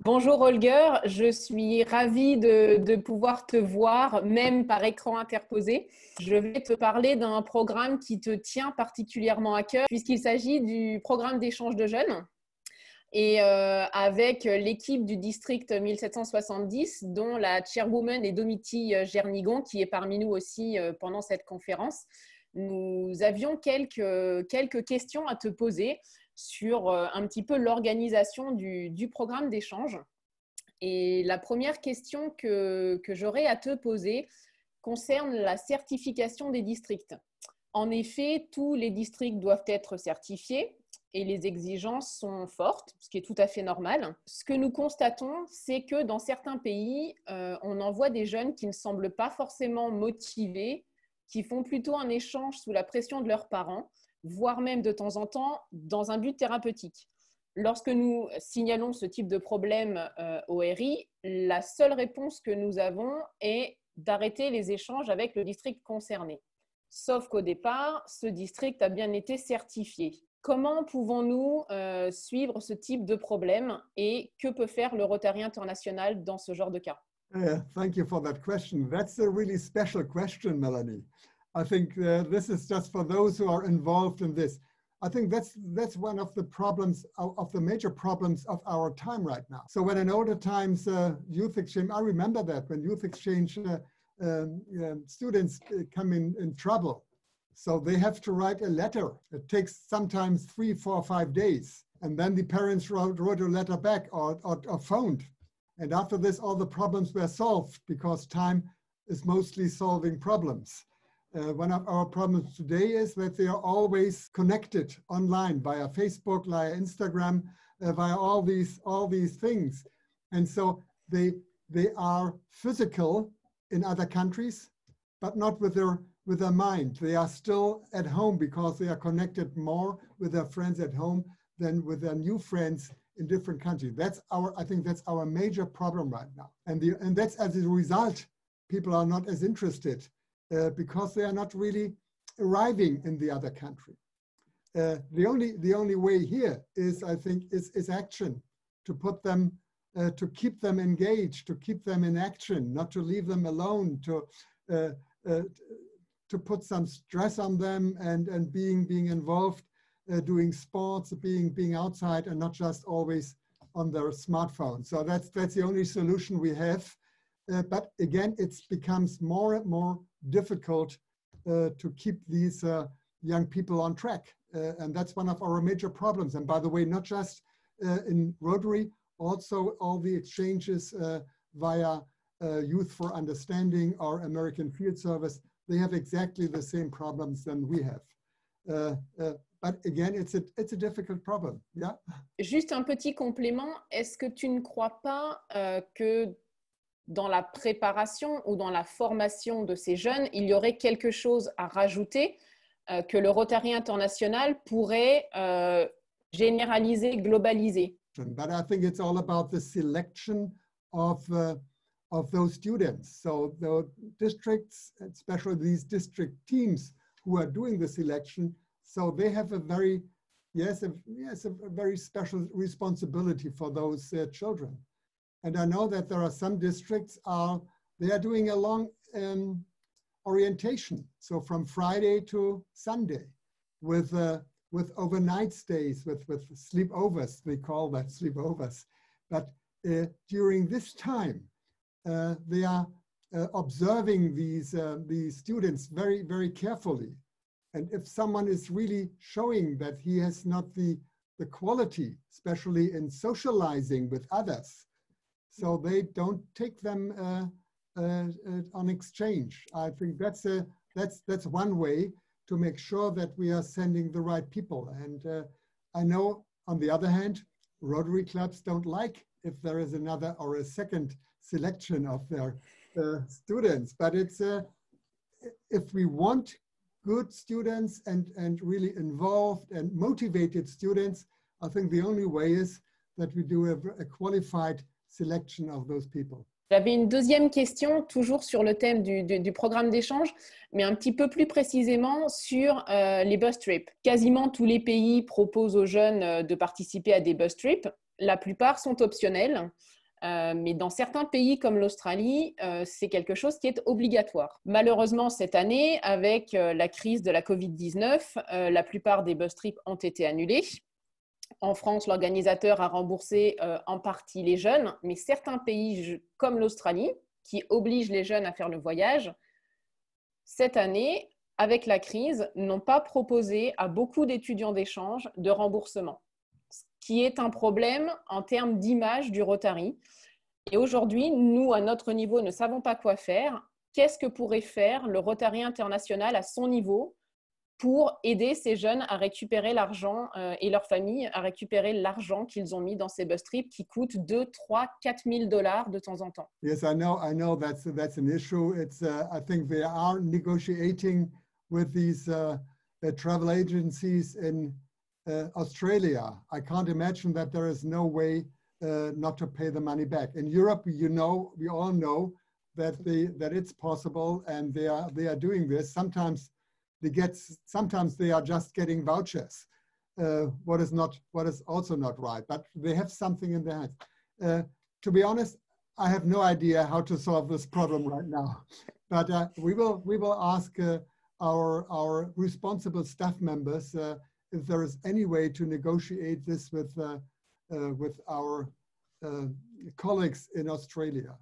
Bonjour Holger, je suis ravie de pouvoir te voir, même par écran interposé. Je vais te parler d'un programme qui te tient particulièrement à cœur, puisqu'il s'agit du programme d'échange de jeunes. Et avec l'équipe du district 1770, dont la chairwoman est Domiti Jernigon, qui est parmi nous aussi pendant cette conférence, nous avions quelques questions à te poser sur un petit peu l'organisation du programme d'échange. Et la première question que j'aurais à te poser concerne la certification des districts. En effet, tous les districts doivent être certifiés et les exigences sont fortes, ce qui est tout à fait normal. Ce que nous constatons, c'est que dans certains pays, on envoie des jeunes qui ne semblent pas forcément motivés, qui font plutôt un échange sous la pression de leurs parents, voire même de temps en temps dans un but thérapeutique. Lorsque nous signalons ce type de problème au RI, la seule réponse que nous avons est d'arrêter les échanges avec le district concerné. Sauf qu'au départ, ce district a bien été certifié. Comment pouvons-nous suivre ce type de problème et que peut faire le Rotary International dans ce genre de cas? Thank you for that question. That's a really special question, Melanie. I think this is just for those who are involved in this. I think that's one of the problems, of the major problems of our time right now. So when in older times, youth exchange, I remember that when youth exchange students come in trouble. So they have to write a letter. It takes sometimes 3, 4, 5 days. And then the parents wrote a letter back or phoned. And after this, all the problems were solved because time is mostly solving problems. One of our problems today is that they are always connected online via Facebook, via Instagram, via all these things. And so they are physical in other countries, but not with their mind. They are still at home because they are connected more with their friends at home than with their new friends in different countries. I think that's our major problem right now. And that's as a result, people are not as interested because they are not really arriving in the other country. The only way here is, I think, is action, to put them, to keep them engaged, to keep them in action, not to leave them alone, to put some stress on them and being involved, doing sports, being outside, and not just always on their smartphone. So that's the only solution we have. But again, it becomes more and more difficult to keep these young people on track. And that's one of our major problems. And by the way, not just in Rotary, also all the exchanges via Youth for Understanding or American Field Service, they have exactly the same problems than we have. But again, it's a difficult problem. Yeah. Juste un petit complément, est-ce que tu ne crois pas que dans la préparation ou dans la formation de ces jeunes, il y aurait quelque chose à rajouter que le Rotary International pourrait généraliser, globaliser? But I think it's all about the selection of those students. So the districts, especially these district teams who are doing the selection, so they have a very, a very special responsibility for those children. And I know that there are some districts they are doing a long orientation. So from Friday to Sunday with overnight stays, with sleepovers, we call that sleepovers. But during this time, they are observing these students very, very carefully. And if someone is really showing that he has not the quality, especially in socializing with others, so they don't take them on exchange. I think that's one way to make sure that we are sending the right people. And I know, on the other hand, Rotary clubs don't like if there is another or a second selection of their students. But it's if we want good students and really involved and motivated students, I think the only way is that we do a qualified selection of those people. J'avais une deuxième question, toujours sur le thème du programme d'échange, mais un petit peu plus précisément sur les bus trips. Quasiment tous les pays proposent aux jeunes de participer à des bus trips. La plupart sont optionnels. Mais dans certains pays comme l'Australie, c'est quelque chose qui est obligatoire. Malheureusement, cette année, avec la crise de la Covid-19, la plupart des bus trips ont été annulés. En France, l'organisateur a remboursé en partie les jeunes, mais certains pays comme l'Australie, qui obligent les jeunes à faire le voyage, cette année, avec la crise, n'ont pas proposé à beaucoup d'étudiants d'échange de remboursement, ce qui est un problème en termes d'image du Rotary. Et aujourd'hui, nous, à notre niveau, ne savons pas quoi faire. Qu'est-ce que pourrait faire le Rotary international à son niveau pour aider ces jeunes à récupérer l'argent et leurs familles à récupérer l'argent qu'ils ont mis dans ces bus trips qui coûtent 2, 3, 4 000 $ de temps en temps? Yes, I know that's an issue. It's I think they are negotiating with these travel agencies in Australia. I can't imagine that there is no way not to pay the money back. In Europe, you know, we all know that it's possible, and they are doing this. Sometimes they are just getting vouchers, what is also not right, but they have something in their hands. To be honest, I have no idea how to solve this problem right now, but we will ask our responsible staff members if there is any way to negotiate this with our colleagues in Australia.